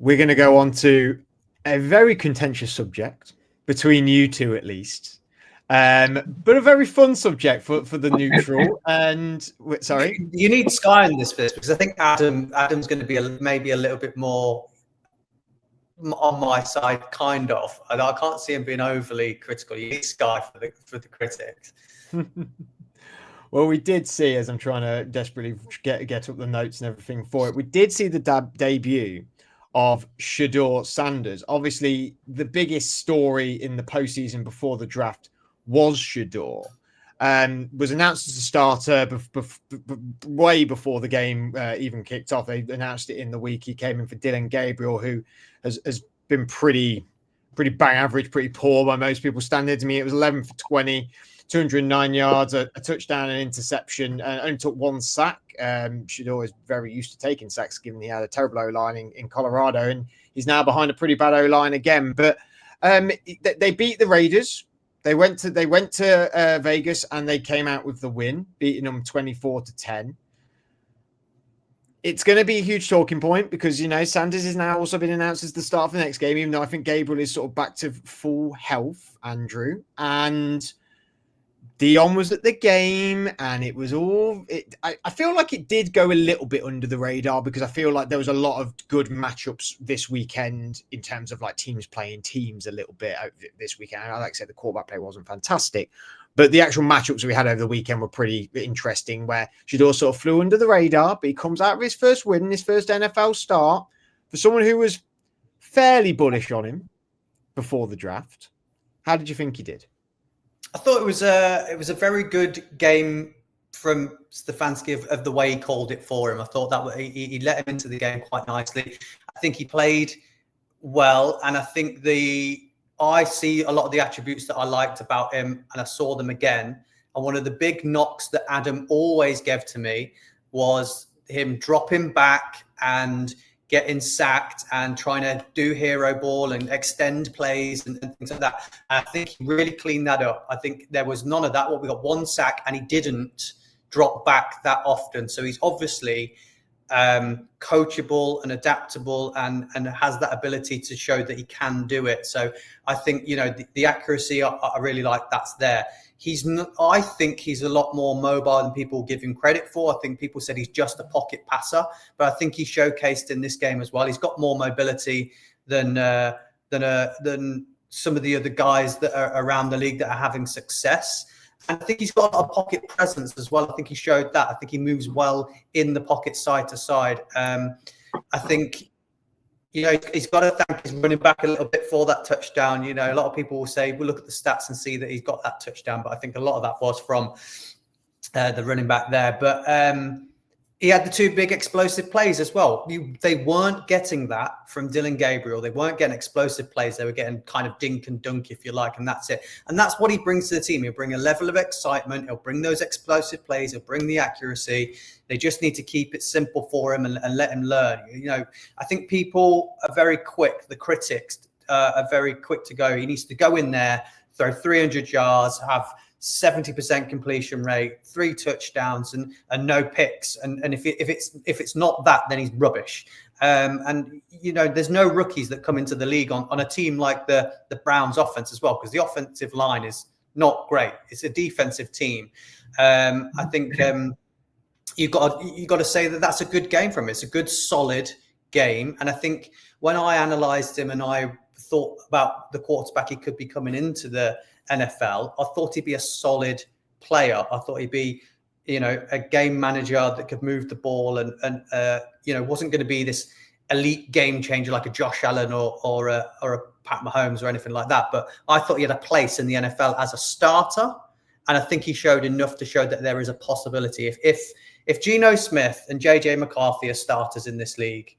we're going to go on to a very contentious subject between you two, at least. But a very fun subject for the neutral. And sorry, you need Sky in this bit because I think Adam's going to be maybe a little bit more on my side, kind of. I can't see him being overly critical. You need Sky for the critics. Well, we did see, as I'm trying to desperately get up the notes and everything for it, we did see the debut of Shedeur Sanders. Obviously, the biggest story in the postseason before the draft was Shedeur. Was announced as a starter way before the game even kicked off. They announced it in the week. He came in for Dylan Gabriel, who has been pretty bang average, pretty poor by most people's standards. I mean, it was 11 for 20. 209 yards, a touchdown, and interception, and only took one sack. Shedeur is very used to taking sacks, given he had a terrible O-line in Colorado, and he's now behind a pretty bad O-line again. But they beat the Raiders. They went to Vegas, and they came out with the win, beating them 24-10. It's going to be a huge talking point because, Sanders is now also been announced as the start for the next game, even though I think Gabriel is sort of back to full health, Andrew. And Dion was at the game, and it was all. I feel like it did go a little bit under the radar because I feel like there was a lot of good matchups this weekend in terms of like teams playing teams a little bit this weekend. Like I said, the quarterback play wasn't fantastic, but the actual matchups we had over the weekend were pretty interesting. Where Shedeur sort of flew under the radar, but he comes out with his first win, his first NFL start for someone who was fairly bullish on him before the draft. How did you think he did? I thought it was a very good game from Stefanski of the way he called it for him. I thought that he let him into the game quite nicely. I think he played well, and I think I see a lot of the attributes that I liked about him, and I saw them again. And one of the big knocks that Adam always gave to me was him dropping back and getting sacked and trying to do hero ball and extend plays and things like that. And I think he really cleaned that up. I think there was none of that. Well, we got one sack and he didn't drop back that often. So he's obviously coachable and adaptable and has that ability to show that he can do it. So I think, the accuracy, I really like that's there. I think he's a lot more mobile than people give him credit for. I think people said he's just a pocket passer, but I think he showcased in this game as well. He's got more mobility than some of the other guys that are around the league that are having success. And I think he's got a pocket presence as well. I think he showed that. I think he moves well in the pocket side to side. I think, he's got to thank his running back a little bit for that touchdown. A lot of people will say, we'll look at the stats and see that he's got that touchdown. But I think a lot of that was from the running back there. But he had the two big explosive plays as well. They weren't getting that from Dylan Gabriel. They weren't getting explosive plays. They were getting kind of dink and dunk, if you like, and that's it. And that's what he brings to the team. He'll bring a level of excitement. He'll bring those explosive plays. He'll bring the accuracy. They just need to keep it simple for him and let him learn. I think people are very quick. The critics are very quick to go. He needs to go in there, throw 300 yards, have 70% completion rate, 3 touchdowns, and no picks. And if it's not that, then he's rubbish. There's no rookies that come into the league on a team like the Browns offense as well, because the offensive line is not great. It's a defensive team. I think you've got to say that that's a good game from him. It's a good, solid game. And I think when I analysed him and I thought about the quarterback he could be coming into the NFL, I thought he'd be a solid player. I thought he'd be, a game manager that could move the ball and wasn't going to be this elite game changer like a Josh Allen or a Pat Mahomes or anything like that. But I thought he had a place in the NFL as a starter. And I think he showed enough to show that there is a possibility. If Geno Smith and JJ McCarthy are starters in this league,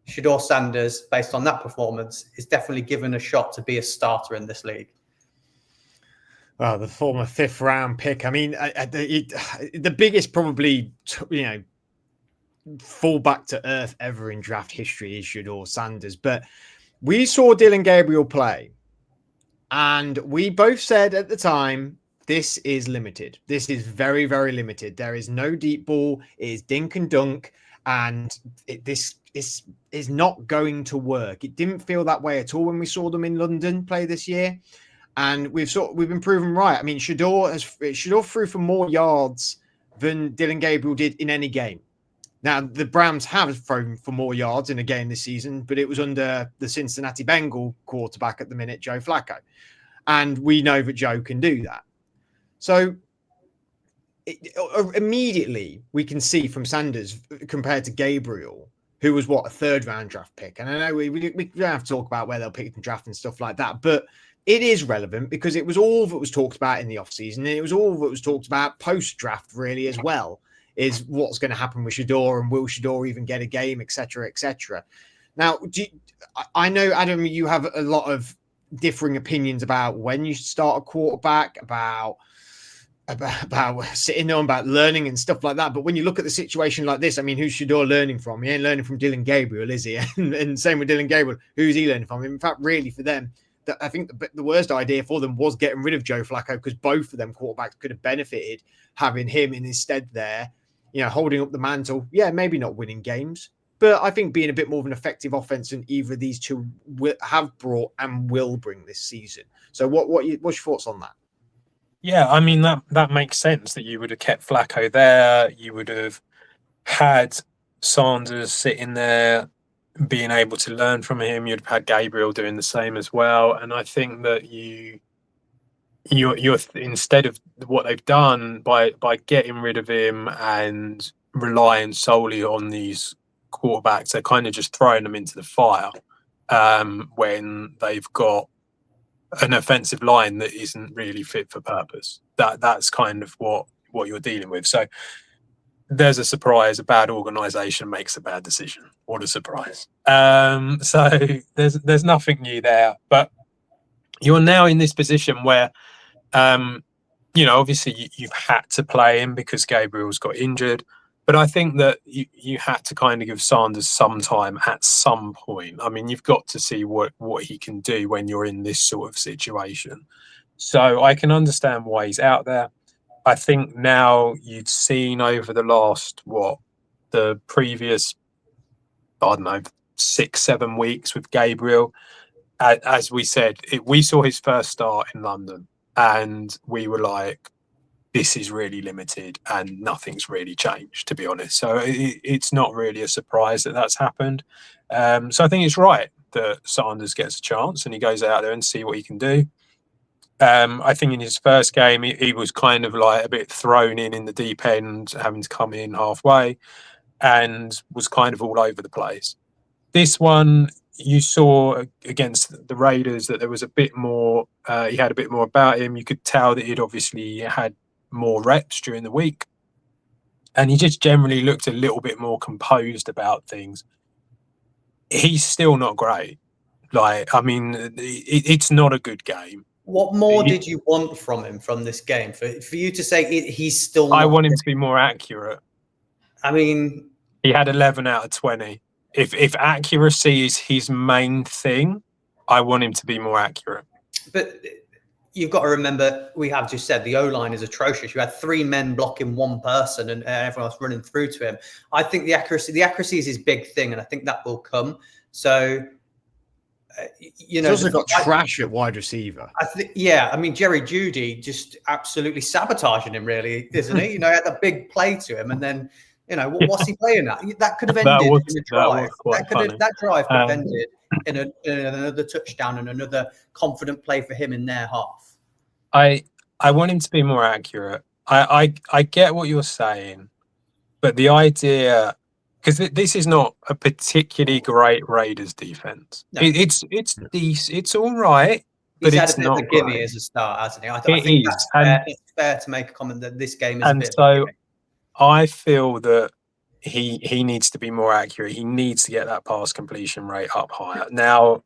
Shedeur Sanders, based on that performance, is definitely given a shot to be a starter in this league. Well, the former 5th round pick. I mean, the biggest probably, fall back to earth ever in draft history is Shedeur Sanders. But we saw Dylan Gabriel play, and we both said at the time, this is limited. This is very, very limited. There is no deep ball. It is dink and dunk. And is not going to work. It didn't feel that way at all when we saw them in London play this year, and we've been proven right. I mean, Shedeur threw for more yards than Dylan Gabriel did in any game. Now, the Browns have thrown for more yards in a game this season, but it was under the Cincinnati Bengal quarterback at the minute, Joe Flacco. And we know that Joe can do that. So immediately we can see from Sanders compared to Gabriel, who was a third-round draft pick. And I know we don't have to talk about where they'll pick the draft and stuff like that, but it is relevant because it was all that was talked about in the offseason, and it was all that was talked about post-draft really as well, is what's going to happen with Shedeur and will Shedeur even get a game, etc., etc. Now, I know, Adam, you have a lot of differing opinions about when you should start a quarterback, about sitting on, about learning and stuff like that. But when you look at the situation like this, I mean, who's Shedeur learning from? He ain't learning from Dylan Gabriel, is he? And same with Dylan Gabriel. Who's he learning from? In fact, really for them, I think the worst idea for them was getting rid of Joe Flacco, because both of them quarterbacks could have benefited having him in his stead there, holding up the mantle. Yeah, maybe not winning games, but I think being a bit more of an effective offense than either of these two have brought and will bring this season. So what's your thoughts on that? Yeah, I mean, that makes sense that you would have kept Flacco there. You would have had Sanders sitting there, being able to learn from him. You'd have had Gabriel doing the same as well. And I think that you're instead of what they've done by getting rid of him and relying solely on these quarterbacks, they're kind of just throwing them into the fire when they've got an offensive line that isn't really fit for purpose. That's kind of what you're dealing with. So there's a surprise. A bad organization makes a bad decision. What a surprise. So there's nothing new there, but you're now in this position where obviously you've had to play him because Gabriel's got injured. But I think that you had to kind of give Sanders some time at some point. I mean, you've got to see what he can do when you're in this sort of situation. So I can understand why he's out there. I think now you'd seen over the last, the previous, 6-7 weeks with Gabriel. As we said, we saw his first start in London and we were like, this is really limited and nothing's really changed, to be honest. So it's not really a surprise that that's happened. So I think it's right that Sanders gets a chance and he goes out there and see what he can do. I think in his first game, he was kind of like a bit thrown in the deep end, having to come in halfway, and was kind of all over the place. This one, you saw against the Raiders that there was a bit more, he had a bit more about him. You could tell that he'd obviously had more reps during the week, and he just generally looked a little bit more composed about things. He's still not great. It's not a good game. What more did you want from him from this game? For you to say he's still not, I want him to be more accurate. I mean, he had 11 out of 20. If accuracy is his main thing, I want him to be more accurate. But you've got to remember, we have just said the O-line is atrocious. You had 3 men blocking 1 person and everyone else running through to him. I think the accuracy is his big thing, and I think that will come. So, he's also got trash at wide receiver. I mean, Jerry Jeudy just absolutely sabotaging him, really, isn't he? He had a big play to him, and then, what's he playing at? That could have ended in a drive. That drive could have ended in another touchdown and another confident play for him in their half. I want him to be more accurate. I get what you're saying, but the idea, because this is not a particularly great Raiders defense. No. It's all right, but it's not great. He's had a bit of a gimme as a start, hasn't he? I think it's fair to make a comment that this game is a bit of a gimme. I feel that he needs to be more accurate. He needs to get that pass completion rate up higher. Now,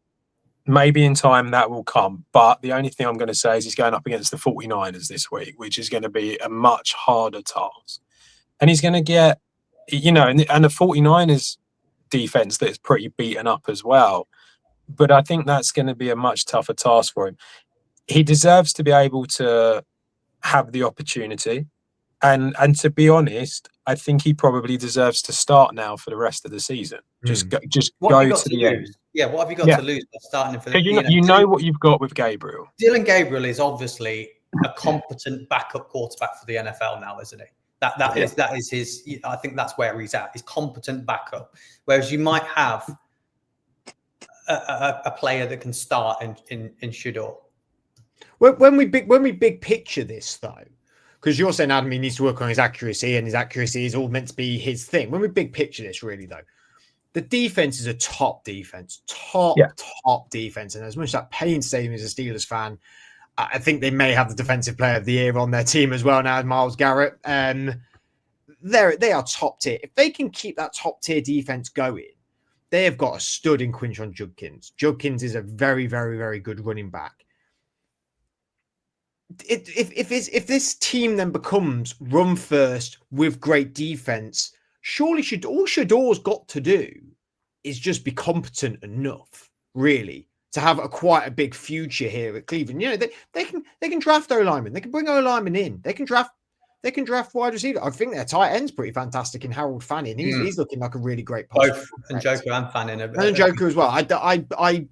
maybe in time that will come, but the only thing I'm going to say is he's going up against the 49ers this week, which is going to be a much harder task. And he's going to get, and the 49ers defense that's pretty beaten up as well. But I think that's going to be a much tougher task for him. He deserves to be able to have the opportunity. And to be honest, I think he probably deserves to start now for the rest of the season. Just go What have you got to to the end. lose? Yeah, what have you got Yeah, to lose by starting for the? because you know what you've got with Gabriel. Dylan Gabriel is obviously a competent backup quarterback for the NFL now, isn't he? That is his. I think that's where he's at. He's competent backup. Whereas you might have a player that can start in Shedeur. When we big picture this though, because you're saying Adam he needs to work on his accuracy, and his accuracy is all meant to be his thing. When we big picture this, really though, the defense is a top defense, top defense, and as much as that pains saying as a Steelers fan, I think they may have the defensive player of the year on their team as well now, Myles Garrett. They are top tier. If they can keep that top tier defense going, they have got a stud in Quinton Judkins. Judkins is a very, very, very good running back. If this team then becomes run first with great defense, surely all Shedeur's got to do is just be competent enough, really, to have quite a big future here at Cleveland. You know, they can draft O-linemen, they can bring O-linemen in, they can draft wide receiver. I think their tight end's pretty fantastic in Harold Fanning. He's looking like a really great both Njoku and Fanning. And Njoku as well. I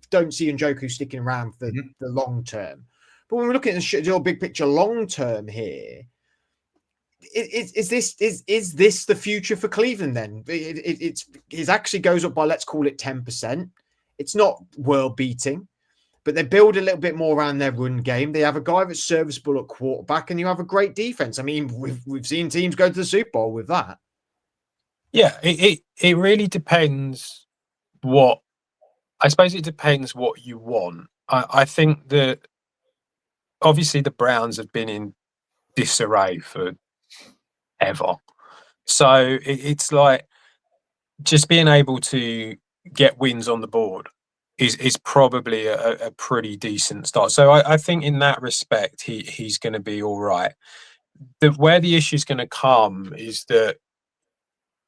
don't see Njoku sticking around for the long term. But when we're looking at the big picture long term here, is this the future for Cleveland then? It actually goes up by, let's call it 10%. It's not world beating, but they build a little bit more around their run game. They have a guy that's serviceable at quarterback, and you have a great defense. I mean, we've seen teams go to the Super Bowl with that. Yeah, it really depends what. I suppose it depends what you want. I think that obviously the Browns have been in disarray for ever, so it's like just being able to get wins on the board is probably a pretty decent start. So I think in that respect he's going to be all right. Where the issue is going to come is that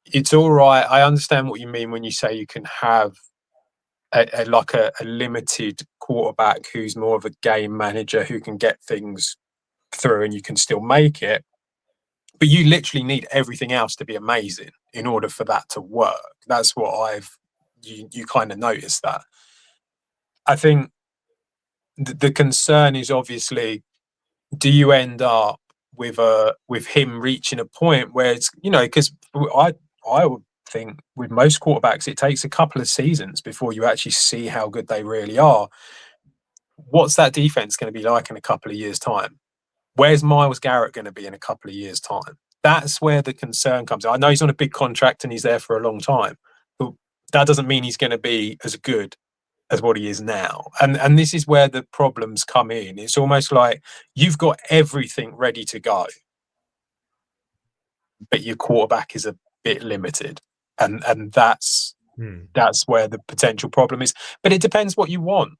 it's all right. I understand what you mean when you say you can have a limited quarterback who's more of a game manager who can get things through and you can still make it. But you literally need everything else to be amazing in order for that to work. That's what you kind of noticed that. I think the concern is obviously, do you end up with him reaching a point where it's, because I would think with most quarterbacks it takes a couple of seasons before you actually see how good they really are. What's that defense going to be like in a couple of years' time? Where's Myles Garrett going to be in a couple of years' time? That's where the concern comes in. I know he's on a big contract and he's there for a long time, but that doesn't mean he's going to be as good as what he is now. And this is where the problems come in. It's almost like you've got everything ready to go, but your quarterback is a bit limited. And that's where the potential problem is. But it depends what you want.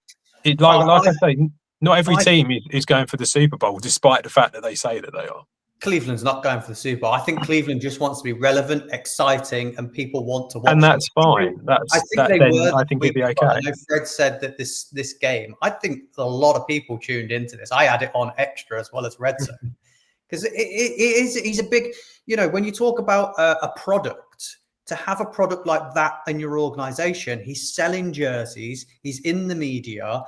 Like I say, not every team is going for the Super Bowl, despite the fact that they say that they are. Cleveland's not going for the Super Bowl. I think Cleveland just wants to be relevant, exciting, and people want to watch. And that's fine. I think it'd be okay. I know Fred said that this game, I think a lot of people tuned into this. I had it on extra as well as Red Zone. Because he's a big, when you talk about a product, to have a product like that in your organization, he's selling jerseys, he's in the media.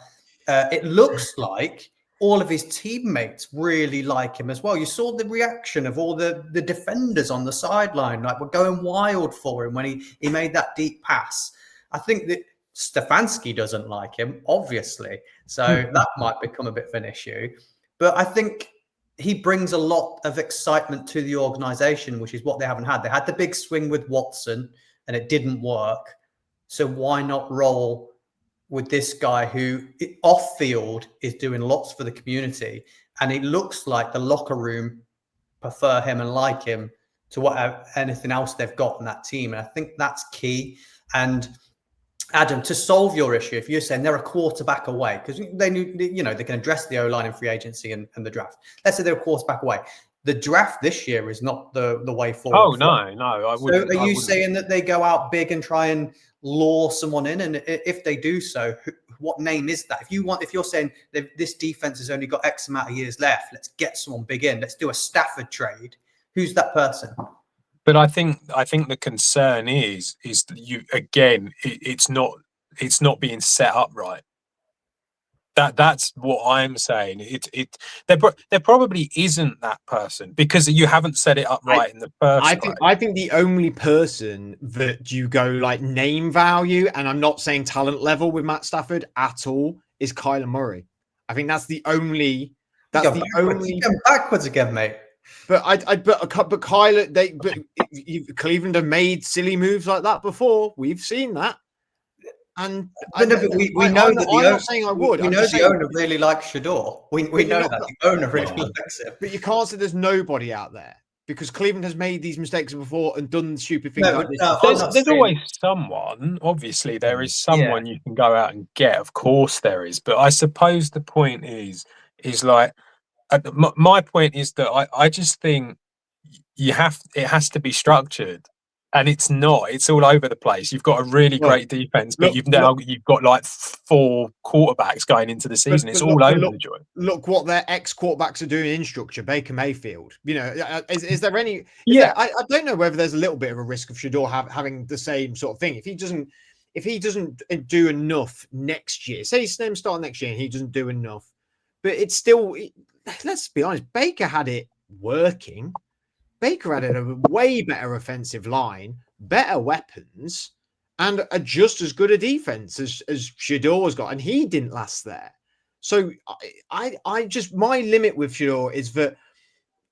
It looks like all of his teammates really like him as well. You saw the reaction of all the defenders on the sideline, like we're going wild for him when he made that deep pass. I think that Stefanski doesn't like him, obviously. So that might become a bit of an issue. But I think he brings a lot of excitement to the organization, which is what they haven't had. They had the big swing with Watson and it didn't work. So why not roll with this guy who off field is doing lots for the community? And it looks like the locker room prefer him and like him to anything else they've got in that team. And I think that's key. And Adam, to solve your issue, if you're saying they're a quarterback away, because they knew, they can address the O-line in free agency and the draft. Let's say they're a quarterback away. The draft this year is not the way forward. Oh, no. So are you saying that they go out big and try and lure someone in? And if they do so, what name is that? If you're saying that this defense has only got X amount of years left, let's get someone big in. Let's do a Stafford trade. Who's that person? But I think the concern is that you again, it's not being set up right. That's what I'm saying. There probably isn't that person because you haven't set it up right in the first place. I think the only person that you go like name value, and I'm not saying talent level with Matt Stafford at all, is Kyler Murray. I think that's the only. That's the only. You're going backwards again, mate. But Kyler, Cleveland have made silly moves like that before. We've seen that. And we know that I'm not saying I would. We know the owner really likes Shedeur. We know that the owner really likes him. But you can't say there's nobody out there because Cleveland has made these mistakes before and done stupid things like this. There's always someone. Obviously, there is someone you can go out and get. Of course, there is. But I suppose the point is like my point is that I just think it has to be structured. And it's not. It's all over the place. You've got a really great defense, but you've got like 4 quarterbacks going into the season. It's all over the joint. Look what their ex-quarterbacks are doing in structure. Baker Mayfield. You know, is there any? I don't know whether there's a little bit of a risk of Shedeur having the same sort of thing. If he doesn't do enough next year, say he's starting next year and he doesn't do enough, but it's still. Let's be honest. Baker had it working. Baker had a way better offensive line, better weapons, and a just as good a defense as Shedeur's got, and he didn't last there. So I just my limit with Shedeur is that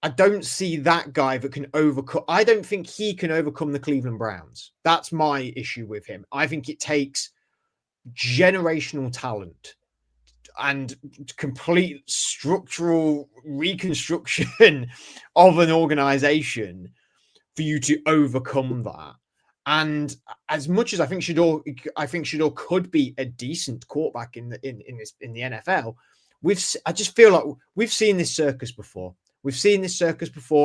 I don't see that guy that can overcome. I don't think he can overcome the Cleveland Browns. That's my issue with him. I think it takes generational talent and complete structural reconstruction of an organization for you to overcome that. And as much as I think Shedeur could be a decent quarterback in the NFL, I just feel like we've seen this circus before.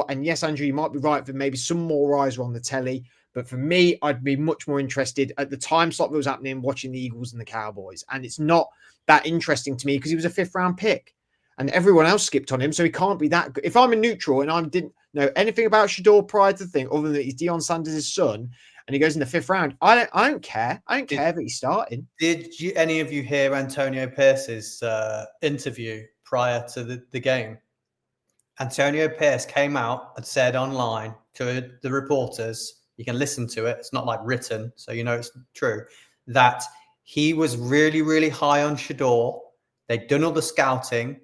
And yes, Andrew, you might be right that maybe some more eyes are on the telly. But for me, I'd be much more interested at the time slot that was happening watching the Eagles and the Cowboys. And it's not that interesting to me because he was a 5th round pick and everyone else skipped on him. So he can't be that good. If I'm a neutral and I didn't know anything about Shedeur prior to the thing, other than that he's Deion Sanders' son and he goes in the 5th round, I don't care. I don't care that he's starting. Did any of you hear Antonio Pierce's interview prior to the game? Antonio Pierce came out and said online to the reporters, you can listen to it, it's not like written, so you know it's true, that he was really, really high on Shedeur. They'd done all the scouting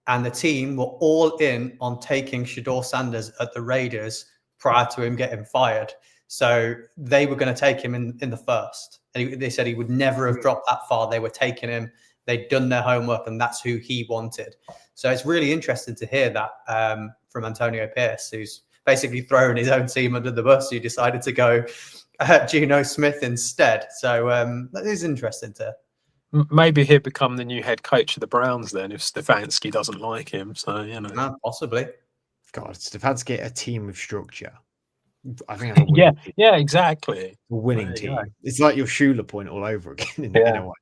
and the team were all in on taking Shedeur Sanders at the Raiders prior to him getting fired. So they were going to take him in the first. And they said he would never have dropped that far. They were taking him. They'd done their homework and that's who he wanted. So it's really interesting to hear that from Antonio Pierce, who's basically thrown his own team under the bus, who decided to go Geno Smith instead. So that is interesting to. Maybe he'll become the new head coach of the Browns then if Stefanski doesn't like him. So, you know. No, possibly. God, Stefanski, a team with structure. I think yeah, exactly. A winning team. It's like your Shula point all over again in a way.